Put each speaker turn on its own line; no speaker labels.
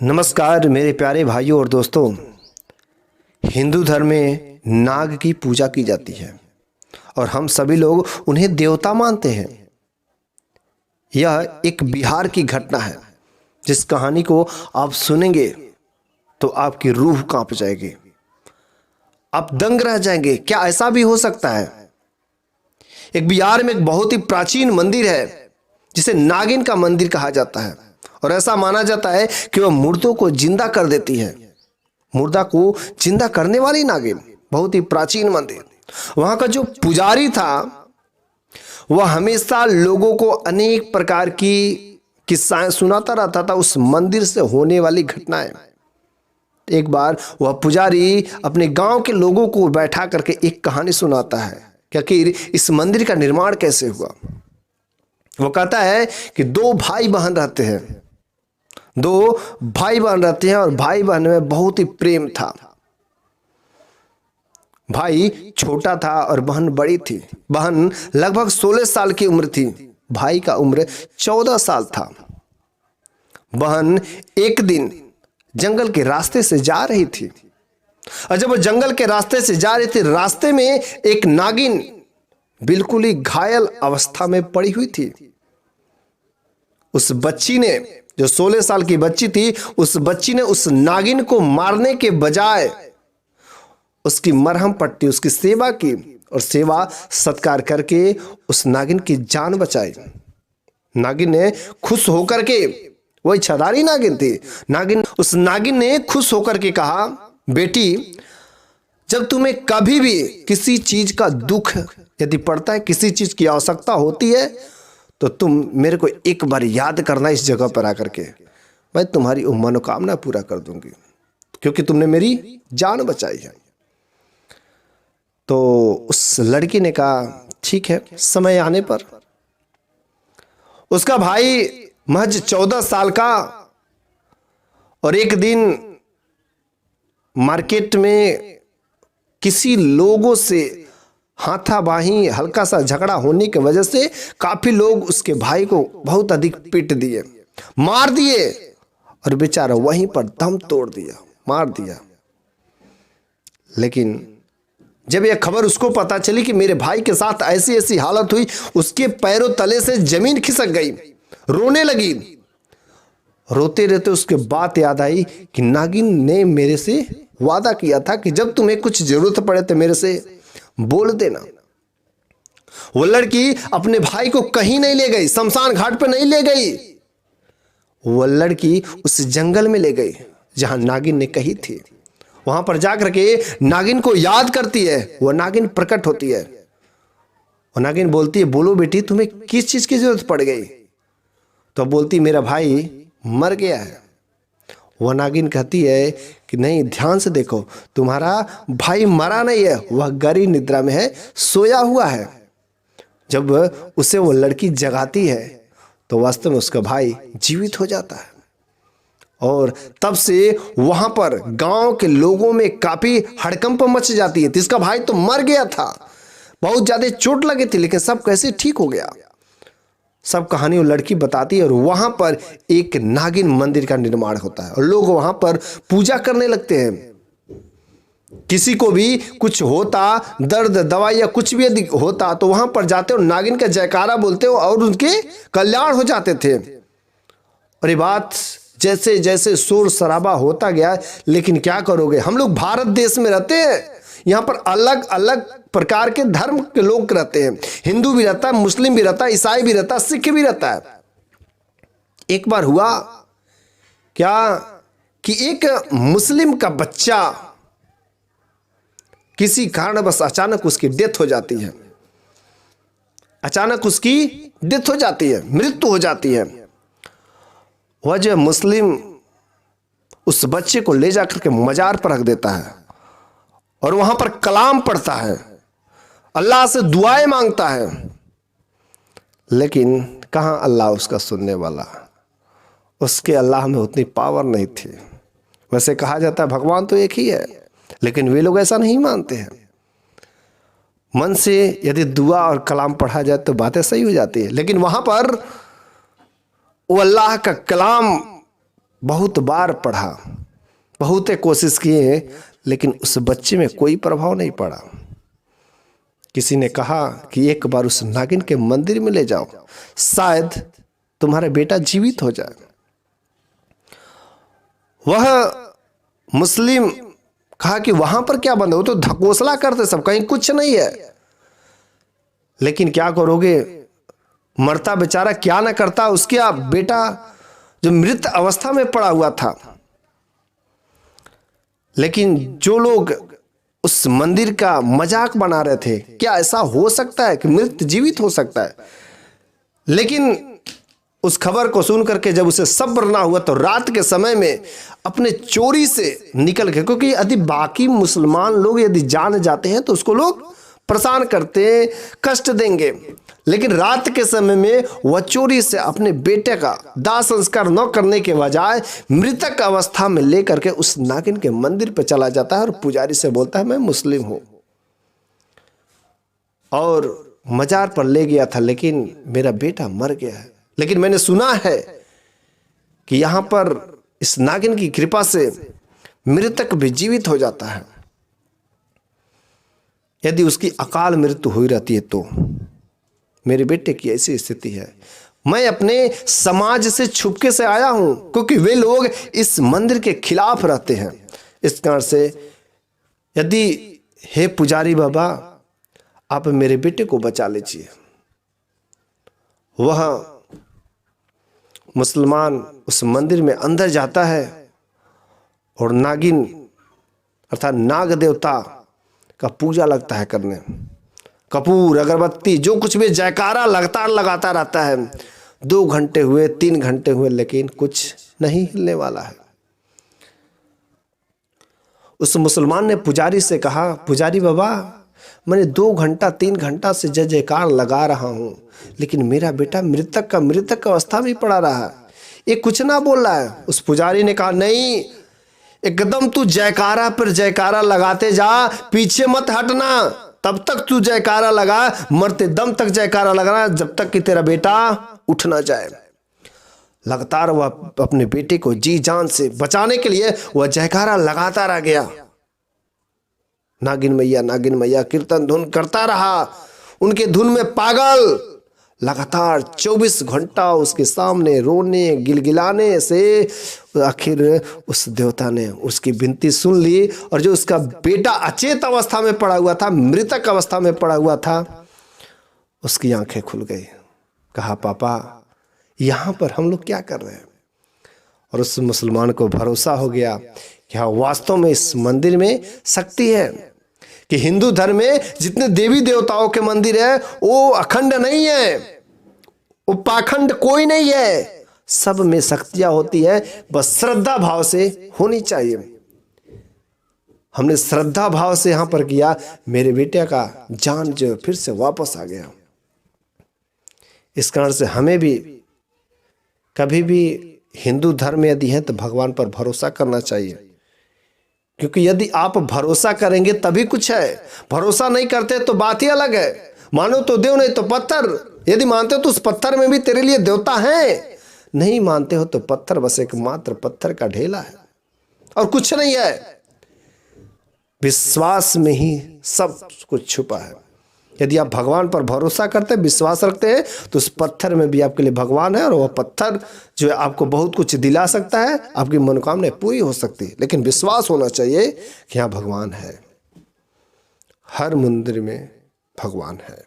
नमस्कार मेरे प्यारे भाइयों और दोस्तों। हिंदू धर्म में नाग की पूजा की जाती है और हम सभी लोग उन्हें देवता मानते हैं। यह एक बिहार की घटना है जिस कहानी को आप सुनेंगे तो आपकी रूह कांप जाएगी, आप दंग रह जाएंगे। क्या ऐसा भी हो सकता है? एक बिहार में एक बहुत ही प्राचीन मंदिर है जिसे नागिन का मंदिर कहा जाता है और ऐसा माना जाता है कि वह मुर्दों को जिंदा कर देती है। मुर्दा को जिंदा करने वाली नागिन, बहुत ही प्राचीन मंदिर। वहां का जो पुजारी था वह हमेशा लोगों को अनेक प्रकार की किस्साएं सुनाता रहता था उस मंदिर से होने वाली घटनाएं। एक बार वह पुजारी अपने गांव के लोगों को बैठा करके एक कहानी सुनाता है कि आखिर इस मंदिर का निर्माण कैसे हुआ। वो कहता है कि दो भाई बहन रहते हैं और भाई बहन में बहुत ही प्रेम था। भाई छोटा था और बहन बड़ी थी। बहन लगभग 16 साल की उम्र थी, भाई का उम्र 14 साल था। बहन एक दिन जंगल के रास्ते से जा रही थी और जब वो जंगल के रास्ते से जा रही थी, रास्ते में एक नागिन बिल्कुल ही घायल अवस्था में पड़ी हुई थी। उस बच्ची ने, जो 16 साल की बच्ची थी, उस बच्ची ने उस नागिन को मारने के बजाय उसकी मरहम पट्टी, उसकी सेवा की और सेवा सत्कार करके उस नागिन की जान बचाई। नागिन ने खुश होकर के, वही छदारी नागिन थी, उस नागिन ने खुश होकर के कहा, बेटी, जब तुम्हें कभी भी किसी चीज का दुख यदि पड़ता है, किसी चीज की आवश्यकता होती है, तो तुम मेरे को एक बार याद करना इस जगह पर आकर के। मैं तुम्हारी वो मनोकामना पूरा कर दूंगी क्योंकि तुमने मेरी जान बचाई है। तो उस लड़की ने कहा, ठीक है। समय आने पर उसका भाई महज 14 साल का और एक दिन मार्केट में किसी लोगों से हाथापाई, हल्का सा झगड़ा होने की वजह से काफी लोग उसके भाई को बहुत अधिक पीट दिए, मार दिए और बेचारा वहीं पर दम तोड़ दिया, मार दिया। लेकिन जब यह खबर उसको पता चली कि मेरे भाई के साथ ऐसी ऐसी हालत हुई, उसके पैरों तले से जमीन खिसक गई, रोने लगी। रोते रहते उसके बात याद आई कि नागिन ने मेरे से वादा किया था कि जब तुम्हें कुछ जरूरत पड़े तो मेरे से बोल देना। वो लड़की अपने भाई को कहीं नहीं ले गई, शमशान घाट पर नहीं ले गई। वो लड़की उस जंगल में ले गई जहां नागिन ने कही थी। वहां पर जाकर के नागिन को याद करती है। वो नागिन प्रकट होती है। वो नागिन बोलती है, बोलो बेटी, तुम्हें किस चीज की जरूरत पड़ गई? तो बोलती, मेरा भाई मर गया है। वह नागिन कहती है कि नहीं, ध्यान से देखो, तुम्हारा भाई मरा नहीं है, वह गहरी निद्रा में है, सोया हुआ है। जब उसे वो लड़की जगाती है तो वास्तव में उसका भाई जीवित हो जाता है और तब से वहां पर गांव के लोगों में काफी हड़कंप मच जाती है। इसका भाई तो मर गया था, बहुत ज्यादा चोट लगी थी, लेकिन सब कैसे ठीक हो गया। सब कहानी वो लड़की बताती है और वहां पर एक नागिन मंदिर का निर्माण होता है और लोग वहां पर पूजा करने लगते हैं। किसी को भी कुछ होता, दर्द, दवाई या कुछ भी यदि होता तो वहां पर जाते और नागिन का जयकारा बोलते और उनके कल्याण हो जाते थे। और ये बात जैसे जैसे शोर शराबा होता गया, लेकिन क्या करोगे, हम लोग भारत देश में रहते हैं, यहाँ पर अलग अलग प्रकार के धर्म के लोग रहते हैं। हिंदू भी रहता है, मुस्लिम भी रहता है, ईसाई भी रहता है, सिख भी रहता है। एक बार हुआ क्या कि एक मुस्लिम का बच्चा किसी कारण बस अचानक उसकी डेथ हो जाती है। अचानक उसकी डेथ हो जाती है, मृत्यु हो जाती है। वह जो मुस्लिम उस बच्चे को ले जाकर के मजार पर रख देता है और वहां पर कलाम पढ़ता है, अल्लाह से दुआएं मांगता है। लेकिन कहां अल्लाह उसका सुनने वाला, उसके अल्लाह में उतनी पावर नहीं थी। वैसे कहा जाता है भगवान तो एक ही है, लेकिन वे लोग ऐसा नहीं मानते हैं। मन से यदि दुआ और कलाम पढ़ा जाए तो बातें सही हो जाती है, लेकिन वहां पर वो अल्लाह का कलाम बहुत बार पढ़ा, बहुत कोशिश किए, लेकिन उस बच्चे में कोई प्रभाव नहीं पड़ा। किसी ने कहा कि एक बार उस नागिन के मंदिर में ले जाओ, शायद तुम्हारा बेटा जीवित हो जाए। वह मुस्लिम कहा कि वहां पर क्या बंद हो, तो धकोसला करते सब, कहीं कुछ नहीं है। लेकिन क्या करोगे, मरता बेचारा क्या ना करता, उसका बेटा जो मृत अवस्था में पड़ा हुआ था। लेकिन जो लोग उस मंदिर का मजाक बना रहे थे, क्या ऐसा हो सकता है कि मृत जीवित हो सकता है? लेकिन उस खबर को सुन करके जब उसे सब्र ना हुआ तो रात के समय में अपने चोरी से निकल गए, क्योंकि यदि बाकी मुसलमान लोग यदि जान जाते हैं तो उसको लोग परेशान करते, कष्ट देंगे। लेकिन रात के समय में वह चोरी से अपने बेटे का दाह संस्कार न करने के बजाय मृतक अवस्था में लेकर के उस नागिन के मंदिर पर चला जाता है और पुजारी से बोलता है मैं मुस्लिम हूं, और मजार पर ले गया था, लेकिन मेरा बेटा मर गया है। लेकिन मैंने सुना है कि यहां पर इस नागिन की कृपा से मृतक भी जीवित हो जाता है। यदि उसकी अकाल मृत्यु हुई रहती है तो मेरे बेटे की ऐसी स्थिति है। मैं अपने समाज से छुपके से आया हूं, क्योंकि वे लोग इस मंदिर के खिलाफ रहते हैं। इस कारण से यदि हे पुजारी बाबा, आप मेरे बेटे को बचा लीजिए। वह मुसलमान उस मंदिर में अंदर जाता है और नागिन अर्थात नाग देवता का पूजा लगता है करने। कपूर, अगरबत्ती, जो कुछ भी जयकारा लगाता रहता है। 2 घंटे हुए, 3 घंटे हुए, लेकिन कुछ नहीं हिलने वाला है। उस मुसलमान ने पुजारी से कहा, पुजारी बाबा, मैंने 2 घंटा 3 घंटा से जय जयकार लगा रहा हूं, लेकिन मेरा बेटा मृतक अवस्था में पड़ा रहा है, ये कुछ ना बोल रहा है। उस पुजारी ने कहा, नहीं, एकदम तू जयकारा पर जयकारा लगाते जा, पीछे मत हटना, तब तक तू जयकारा लगा, मरते दम तक जयकारा लगाना, जब तक कि तेरा बेटा उठ ना जाए। लगातार वह अपने बेटे को जी जान से बचाने के लिए वह जयकारा लगाता रह गया। नागिन मैया कीर्तन धुन करता रहा, उनके धुन में पागल। लगातार 24 घंटा उसके सामने रोने गिलगिलाने से आखिर उस देवता ने उसकी विनती सुन ली, और जो उसका बेटा अचेत अवस्था में पड़ा हुआ था, मृतक अवस्था में पड़ा हुआ था, उसकी आंखें खुल गई। कहा, पापा, यहाँ पर हम लोग क्या कर रहे हैं? और उस मुसलमान को भरोसा हो गया कि हाँ, वास्तव में इस मंदिर में शक्ति है, कि हिंदू धर्म में जितने देवी देवताओं के मंदिर है वो अखंड नहीं है, वो पाखंड कोई नहीं है, सब में शक्तियां होती है, बस श्रद्धा भाव से होनी चाहिए। हमने श्रद्धा भाव से यहां पर किया, मेरे बेटे का जान जो फिर से वापस आ गया। इस कारण से हमें भी कभी भी हिंदू धर्म यदि है तो भगवान पर भरोसा करना चाहिए, क्योंकि यदि आप भरोसा करेंगे तभी कुछ है। भरोसा नहीं करते तो बात ही अलग है। मानो तो देव, नहीं तो पत्थर। यदि मानते हो तो उस पत्थर में भी तेरे लिए देवता है, नहीं मानते हो तो पत्थर बस एक मात्र पत्थर का ढेला है और कुछ नहीं है। विश्वास में ही सब कुछ छुपा है। यदि आप भगवान पर भरोसा करते हैं, विश्वास रखते हैं, तो उस पत्थर में भी आपके लिए भगवान है, और वह पत्थर जो है आपको बहुत कुछ दिला सकता है, आपकी मनोकामना पूरी हो सकती है। लेकिन विश्वास होना चाहिए कि यहाँ भगवान है, हर मंदिर में भगवान है।